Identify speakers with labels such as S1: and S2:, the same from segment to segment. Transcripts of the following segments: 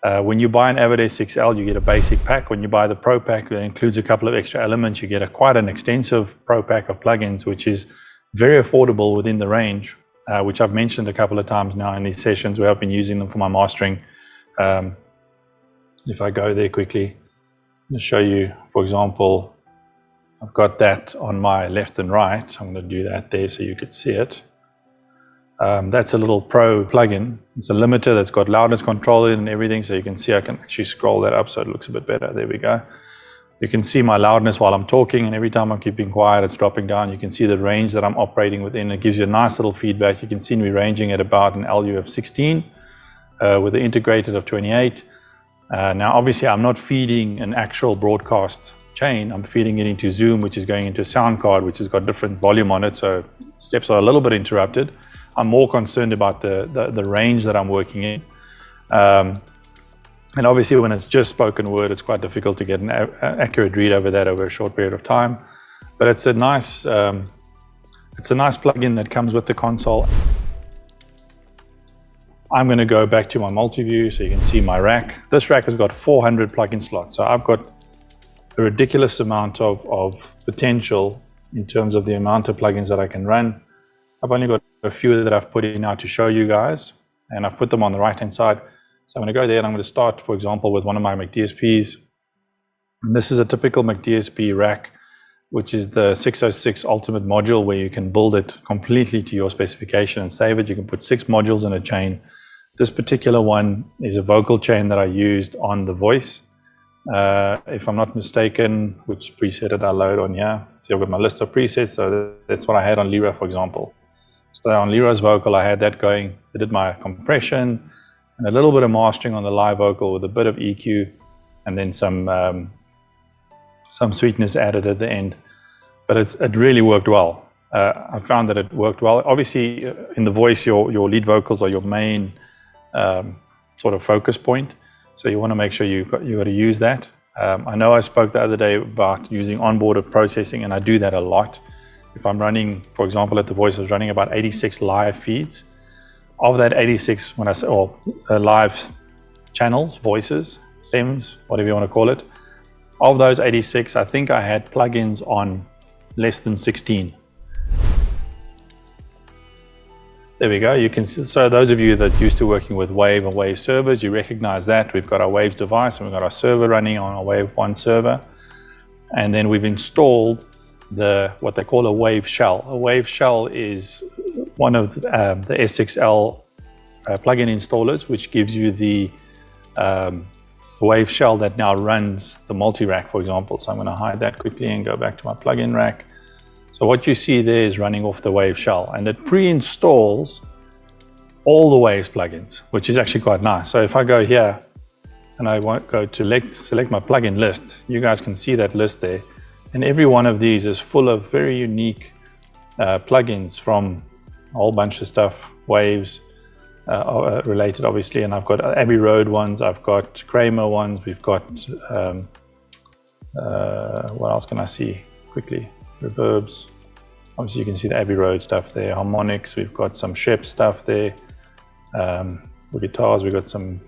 S1: When you buy an Avid S6L, you get a basic pack. When you buy the Pro Pack, that includes a couple of extra elements. You get quite an extensive Pro Pack of plugins, which is very affordable within the range, which I've mentioned a couple of times now in these sessions where I've been using them for my mastering. If I go there quickly, I'll show you, for example, I've got that on my left and right. I'm going to do that there so you could see it. That's a little Pro plugin. It's a limiter that's got loudness control in and everything, so you can see I can actually scroll that up so it looks a bit better. There we go. You can see my loudness while I'm talking, and every time I'm keeping quiet, it's dropping down. You can see the range that I'm operating within. It gives you a nice little feedback. You can see me ranging at about an LU of 16 with the integrated of 28. Now, obviously, I'm not feeding an actual broadcast chain. I'm feeding it into Zoom, which is going into a sound card, which has got different volume on it, so steps are a little bit interrupted. I'm more concerned about the range that I'm working in. And obviously, when it's just spoken word, it's quite difficult to get an accurate read over that over a short period of time. But it's a nice plugin that comes with the console. I'm going to go back to my multi-view so you can see my rack. This rack has got 400 plugin slots, so I've got a ridiculous amount of potential in terms of the amount of plugins that I can run. I've only got a few that I've put in now to show you guys, and I've put them on the right-hand side. So I'm going to go there and I'm going to start, for example, with one of my McDSPs. And this is a typical McDSP rack, which is the 606 Ultimate module, where you can build it completely to your specification and save it. You can put 6 modules in a chain. This particular one is a vocal chain that I used on the voice. If I'm not mistaken, which preset did I load on here? So I've got my list of presets, so that's what I had on Lyra, for example. So on Lyra's vocal, I had that going. I did my compression and a little bit of mastering on the live vocal with a bit of EQ, and then some sweetness added at the end. But it really worked well. I found that it worked well. Obviously, in the voice, your lead vocals are your main sort of focus point. So you want to make sure you got to use that. I know I spoke the other day about using onboarded processing, and I do that a lot. If I'm running, for example, at the voice, I was running about 86 live feeds. Of that 86, when I say live channels, voices, stems, whatever you want to call it, of those 86, I think I had plugins on less than 16. There we go. You can see, so those of you that used to working with Wave and Wave servers, you recognize that. We've got our Waves device and we've got our server running on our Wave 1 server. And then we've installed what they call a Wave shell. A Wave shell is one of the S6L plugin installers, which gives you the Wave shell that now runs the multi-rack, for example. So I'm going to hide that quickly and go back to my plugin rack. So what you see there is running off the Wave shell, and it pre-installs all the Waves plugins, which is actually quite nice. So if I go here and I want to go to select my plugin list, you guys can see that list there. And every one of these is full of very unique plugins from a whole bunch of stuff, Waves related, obviously. And I've got Abbey Road ones, I've got Kramer ones, we've got, what else can I see quickly? Reverbs. Obviously, you can see the Abbey Road stuff there. Harmonics, we've got some Shep stuff there. With guitars, we've got some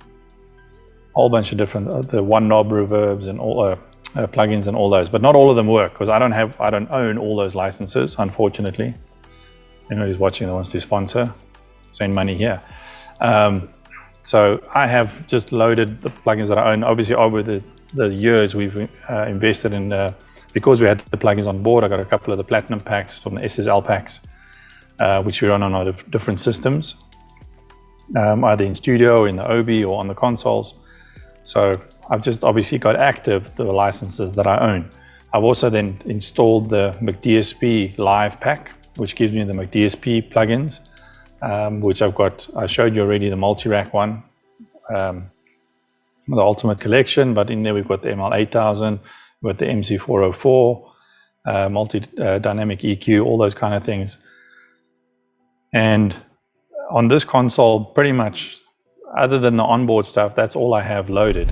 S1: whole bunch of different, the one knob reverbs and all plugins and all those. But not all of them work because I don't own all those licenses, unfortunately. Anyone who's watching that wants to sponsor, send money here. So I have just loaded the plugins that I own. Obviously, over the years, we've invested in. Because we had the plugins on board, I got a couple of the platinum packs from the SSL packs, which we run on our different systems, either in studio, in the OB, or on the consoles. So I've just obviously got active the licenses that I own. I've also then installed the McDSP Live pack, which gives me the McDSP plugins, which I showed you already, the multi-rack one, the Ultimate Collection, but in there we've got the ML8000, with the MC404, multi-dynamic EQ, all those kind of things. And on this console, pretty much, other than the onboard stuff, that's all I have loaded.